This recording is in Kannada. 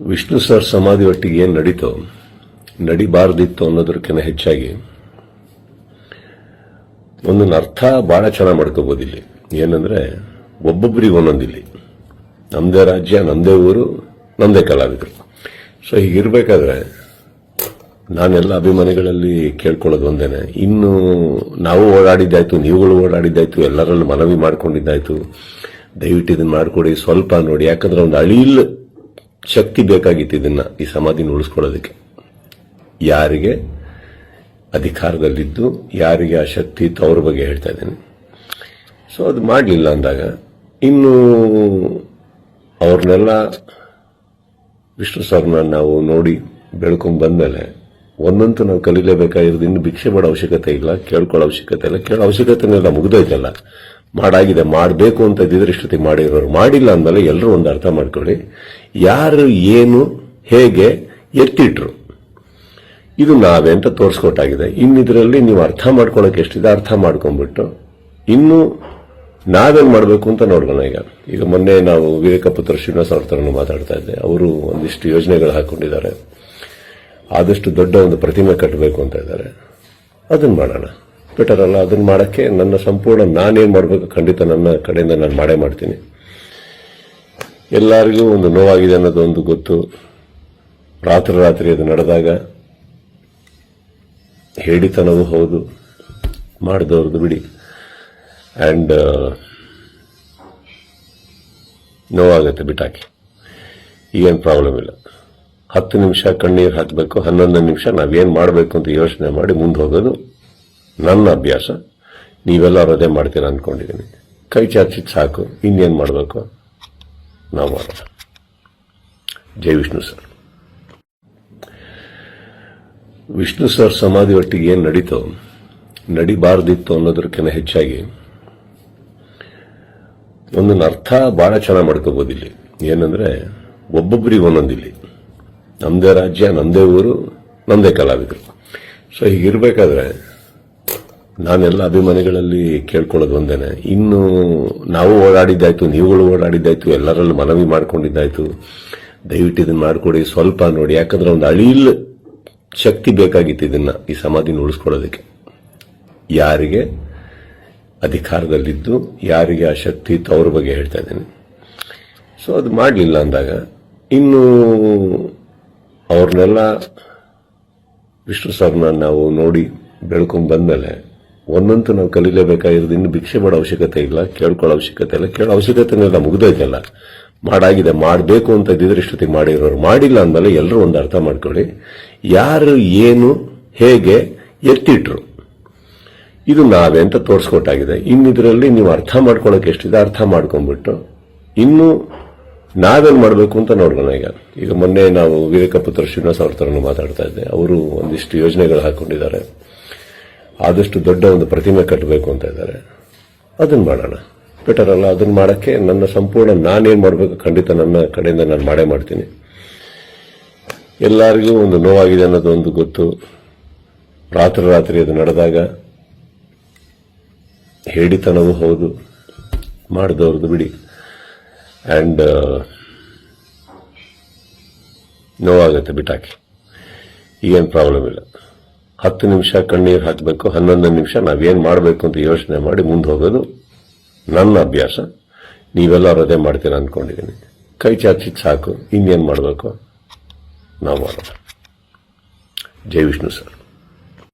ವಿಷ್ಣು ಸರ್ ಸಮಾಧಿ ಒಟ್ಟಿಗೆ ಏನು ನಡೀತೋ ನಡಿಬಾರ್ದಿತ್ತು ಅನ್ನೋದಕ್ಕಿಂತ ಹೆಚ್ಚಾಗಿ ಒಂದೊಂದು ಅರ್ಥ ಬಹಳ ಚೆನ್ನಾಗಿ ಮಾಡ್ಕೋಬಹುದು. ಇಲ್ಲಿ ಏನಂದ್ರೆ ಒಬ್ಬೊಬ್ಬರಿಗೆ ಒಂದೊಂದಿಲ್ಲಿ ನಮ್ದೇ ರಾಜ್ಯ, ನಮ್ದೇ ಊರು, ನಮ್ದೇ ಕಲಾವಿದರು. ಸೊ ಹೀಗಿರ್ಬೇಕಾದ್ರೆ ನಾನೆಲ್ಲ ಅಭಿಮಾನಿಗಳಲ್ಲಿ ಕೇಳ್ಕೊಳ್ಳೋದು ಒಂದೇನೆ, ಇನ್ನು ನಾವು ಓಡಾಡಿದ್ದಾಯ್ತು, ನೀವುಗಳು ಓಡಾಡಿದ್ದಾಯ್ತು, ಎಲ್ಲರಲ್ಲೂ ಮನವಿ ಮಾಡ್ಕೊಂಡಿದ್ದಾಯ್ತು, ದಯವಿಟ್ಟು ಇದನ್ನ ಮಾಡ್ಕೊಡಿ, ಸ್ವಲ್ಪ ನೋಡಿ. ಯಾಕಂದ್ರೆ ಒಂದು ಅಳಿಲ್ ಶಕ್ತಿ ಬೇಕಾಗಿತ್ತು ಇದನ್ನ ಈ ಸಮಾಧಿನ ಉಳಿಸ್ಕೊಳ್ಳೋದಕ್ಕೆ. ಯಾರಿಗೆ ಅಧಿಕಾರದಲ್ಲಿದ್ದು ಯಾರಿಗೆ ಆ ಶಕ್ತಿ ಇತ್ತು ಅವ್ರ ಬಗ್ಗೆ ಹೇಳ್ತಾ ಇದ್ದೀನಿ. ಸೊ ಅದು ಮಾಡಲಿಲ್ಲ ಅಂದಾಗ ಇನ್ನು ಅವ್ರನ್ನೆಲ್ಲ ವಿಷ್ಣು ಸರ್ನ ನಾವು ನೋಡಿ ಬೆಳ್ಕೊಂಡ್ ಬಂದ್ಮೇಲೆ ಒಂದಂತೂ ನಾವು ಕಲೀಲೇಬೇಕಾಗಿರೋದು. ಇನ್ನು ಭಿಕ್ಷೆ ಮಾಡೋ ಅವಶ್ಯಕತೆ ಇಲ್ಲ, ಕೇಳ್ಕೊಳ್ಳೋ ಅವಶ್ಯಕತೆ ಇಲ್ಲ, ಕೇಳೋ ಅವಶ್ಯಕತೆನೆಲ್ಲ ಮುಗ್ದೋಯ್ತಲ್ಲ. ಮಾಡಾಗಿದೆ, ಮಾಡಬೇಕು ಅಂತ ಇದ್ದಿದ್ರೆ ಇಷ್ಟೊತ್ತಿಗೆ ಮಾಡಿರೋರು. ಮಾಡಿಲ್ಲ ಅಂದಮೇಲೆ ಎಲ್ಲರೂ ಒಂದು ಅರ್ಥ ಮಾಡ್ಕೊಳ್ಳಿ, ಯಾರು ಏನು ಹೇಗೆ ಎತ್ತಿಟ್ರು ಇದು ನಾವೇ ಅಂತ ತೋರಿಸ್ಕೊಟ್ಟಾಗಿದೆ. ಇನ್ನಿದ್ರಲ್ಲಿ ನೀವು ಅರ್ಥ ಮಾಡ್ಕೊಳಕ್ಕೆ ಎಷ್ಟಿದೆ ಅರ್ಥ ಮಾಡ್ಕೊಂಡ್ಬಿಟ್ಟು ಇನ್ನು ನಾವೇನ್ ಮಾಡಬೇಕು ಅಂತ ನೋಡೋಣ. ಈಗ ಮೊನ್ನೆ ನಾವು ವಿವೇಕಪುತ್ರ ಶ್ರೀನಿವಾಸ ಅವ್ರ ಹತ್ರನೂ ಮಾತಾಡ್ತಾ ಇದ್ದೆ. ಅವರು ಒಂದಿಷ್ಟು ಯೋಜನೆಗಳು ಹಾಕೊಂಡಿದ್ದಾರೆ, ಆದಷ್ಟು ದೊಡ್ಡ ಒಂದು ಪ್ರತಿಮೆ ಕಟ್ಟಬೇಕು ಅಂತ ಇದ್ದಾರೆ. ಅದನ್ನ ಮಾಡೋಣ, ಬೆಟರ್ ಅಲ್ಲ? ಅದನ್ನ ಮಾಡಕ್ಕೆ ನನ್ನ ಸಂಪೂರ್ಣ ನಾನೇನ್ ಮಾಡಬೇಕು ಖಂಡಿತ ನನ್ನ ಕಡೆಯಿಂದ ನಾನು ಮಾಡೇ ಮಾಡ್ತೀನಿ. ಎಲ್ಲರಿಗೂ ಒಂದು ನೋವಾಗಿದೆ ಅನ್ನೋದು ಒಂದು ಗೊತ್ತು. ರಾತ್ರಿ ಅದು ನಡೆದಾಗ ಹೇಳಿತನವೂ ಹೌದು, ಮಾಡಿದವ್ರದ್ದು ಬಿಡಿ. ಅಂಡ್ ನೋವಾಗತ್ತೆ, ಬಿಟ್ಟಾಕಿ, ಈಗೇನು ಪ್ರಾಬ್ಲಮ್ ಇಲ್ಲ. 10 ನಿಮಿಷ ಕಣ್ಣೀರು ಹಾಕಬೇಕು, 11 ನಿಮಿಷ ನಾವೇನ್ ಮಾಡಬೇಕು ಅಂತ ಯೋಚನೆ ಮಾಡಿ ಮುಂದೆ ಹೋಗೋದು ನನ್ನ ಅಭ್ಯಾಸ. ನೀವೆಲ್ಲರೂ ಅದೇ ಮಾಡ್ತೀರಾ ಅನ್ಕೊಂಡಿದ್ದೀನಿ. ಕೈ ಚಾಚಿದ್ ಸಾಕು, ಇನ್ನೇನು ಮಾಡಬೇಕು ನಾವು ಮಾಡೋಣ. ಜೈ ವಿಷ್ಣು ಸರ್. ವಿಷ್ಣು ಸರ್ ಸಮಾಧಿ ಒಟ್ಟಿಗೆ ಏನು ನಡೀತೋ ನಡಿಬಾರ್ದಿತ್ತು ಅನ್ನೋದಕ್ಕಿಂತ ಹೆಚ್ಚಾಗಿ ಒಂದೊಂದು ಅರ್ಥ ಬಹಳ ಚೆನ್ನಾಗಿ ಮಾಡ್ಕೋಬಹುದು. ಇಲ್ಲಿ ಏನಂದ್ರೆ ಒಬ್ಬೊಬ್ಬರಿಗೆ ಒಂದೊಂದಿಲ್ಲಿ ನಮ್ದೇ ರಾಜ್ಯ, ನಮ್ದೇ ಊರು, ನಮ್ದೇ ಕಲಾವಿದರು. ಸೊ ಹೀಗಿರ್ಬೇಕಾದ್ರೆ ನಾನೆಲ್ಲ ಅಭಿಮಾನಿಗಳಲ್ಲಿ ಕೇಳ್ಕೊಳ್ಳೋದು ಒಂದೇನೆ, ಇನ್ನು ನಾವು ಓಡಾಡಿದ್ದಾಯ್ತು, ನೀವುಗಳು ಓಡಾಡಿದ್ದಾಯ್ತು, ಎಲ್ಲರಲ್ಲೂ ಮನವಿ ಮಾಡ್ಕೊಂಡಿದ್ದಾಯ್ತು, ದಯವಿಟ್ಟು ಇದನ್ನ ಮಾಡ್ಕೊಡಿ, ಸ್ವಲ್ಪ ನೋಡಿ. ಯಾಕಂದ್ರೆ ಒಂದು ಅಳಿಲ್ ಶಕ್ತಿ ಬೇಕಾಗಿತ್ತು ಇದನ್ನ ಈ ಸಮಾಧಿನ ಉಳಿಸ್ಕೊಳ್ಳೋದಕ್ಕೆ. ಯಾರಿಗೆ ಅಧಿಕಾರದಲ್ಲಿದ್ದು ಯಾರಿಗೆ ಆ ಶಕ್ತಿ ಇತ್ತು ಅವ್ರ ಬಗ್ಗೆ ಹೇಳ್ತಾ ಇದ್ದೀನಿ. ಸೊ ಅದು ಮಾಡಲಿಲ್ಲ ಅಂದಾಗ ಇನ್ನು ಅವ್ರನ್ನೆಲ್ಲ ವಿಷ್ಣು ಸರ್ನ ನಾವು ನೋಡಿ ಬೆಳ್ಕೊಂಡ್ ಬಂದ್ಮೇಲೆ ಒಂದಂತೂ ನಾವು ಕಲೀಲೇಬೇಕಾಗಿರೋದು. ಇನ್ನು ಭಿಕ್ಷೆ ಮಾಡೋ ಅವಶ್ಯಕತೆ ಇಲ್ಲ, ಕೇಳ್ಕೊಳ್ಳೋ ಅವಶ್ಯಕತೆ ಇಲ್ಲ, ಕೇಳೋ ಅವಶ್ಯಕತೆನೆಲ್ಲ ಮುಗ್ದೋಯ್ತಲ್ಲ. ಮಾಡಾಗಿದೆ, ಮಾಡಬೇಕು ಅಂತ ಇದ್ದಿದ್ರೆ ಇಷ್ಟೊತ್ತಿಗೆ ಮಾಡಿರೋರು. ಮಾಡಿಲ್ಲ ಅಂದಮೇಲೆ ಎಲ್ಲರೂ ಒಂದು ಅರ್ಥ ಮಾಡ್ಕೊಳ್ಳಿ, ಯಾರು ಏನು ಹೇಗೆ ಎತ್ತಿಟ್ರು ಇದು ನಾವೇ ಅಂತ ತೋರಿಸ್ಕೊಟ್ಟಾಗಿದೆ. ಇನ್ನಿದ್ರಲ್ಲಿ ನೀವು ಅರ್ಥ ಮಾಡ್ಕೊಳಕ್ಕೆ ಎಷ್ಟಿದೆ ಅರ್ಥ ಮಾಡ್ಕೊಂಡ್ಬಿಟ್ಟು ಇನ್ನು ನಾವೇನ್ ಮಾಡಬೇಕು ಅಂತ ನೋಡೋಣ. ಈಗ ಮೊನ್ನೆ ನಾವು ವಿವೇಕಪುತ್ರ ಶ್ರೀನಿವಾಸ ಅವ್ರ ಹತ್ರನೂ ಮಾತಾಡ್ತಾ ಇದ್ದೆ. ಅವರು ಒಂದಿಷ್ಟು ಯೋಜನೆಗಳು ಹಾಕೊಂಡಿದ್ದಾರೆ, ಆದಷ್ಟು ದೊಡ್ಡ ಒಂದು ಪ್ರತಿಮೆ ಕಟ್ಟಬೇಕು ಅಂತ ಇದ್ದಾರೆ. ಅದನ್ನ ಮಾಡೋಣ, ಬೆಟರ್ ಅಲ್ಲ? ಅದನ್ನ ಮಾಡಕ್ಕೆ ನನ್ನ ಸಂಪೂರ್ಣ ನಾನೇನ್ ಮಾಡಬೇಕು ಖಂಡಿತ ನನ್ನ ಕಡೆಯಿಂದ ನಾನು ಮಾಡೇ ಮಾಡ್ತೀನಿ. ಎಲ್ಲರಿಗೂ ಒಂದು ನೋವಾಗಿದೆ ಅನ್ನೋದು ಒಂದು ಗೊತ್ತು. ರಾತ್ರಿ ಅದು ನಡೆದಾಗ ಹೇಳಿತನವೂ ಹೌದು, ಮಾಡಿದವ್ರದ್ದು ಬಿಡಿ. ಅಂಡ್ ನೋವಾಗತ್ತೆ, ಬಿಟ್ಟಾಕಿ, ಈಗೇನು ಪ್ರಾಬ್ಲಮ್ ಇಲ್ಲ. 10 ನಿಮಿಷ ಕಣ್ಣೀರು ಹಾಕಬೇಕು, 11 ನಿಮಿಷ ನಾವೇನ್ ಮಾಡಬೇಕು ಅಂತ ಯೋಚನೆ ಮಾಡಿ ಮುಂದೆ ಹೋಗೋದು ನನ್ನ ಅಭ್ಯಾಸ. ನೀವೆಲ್ಲರೂ ಅದೇ ಮಾಡ್ತೀರಾ ಅನ್ಕೊಂಡಿದ್ದೀನಿ. ಕೈ ಚಾಚಿದ್ ಸಾಕು, ಇನ್ನೇನು ಮಾಡಬೇಕು ನಾವು ಮಾಡೋಣ. ಜೈ ವಿಷ್ಣು ಸರ್.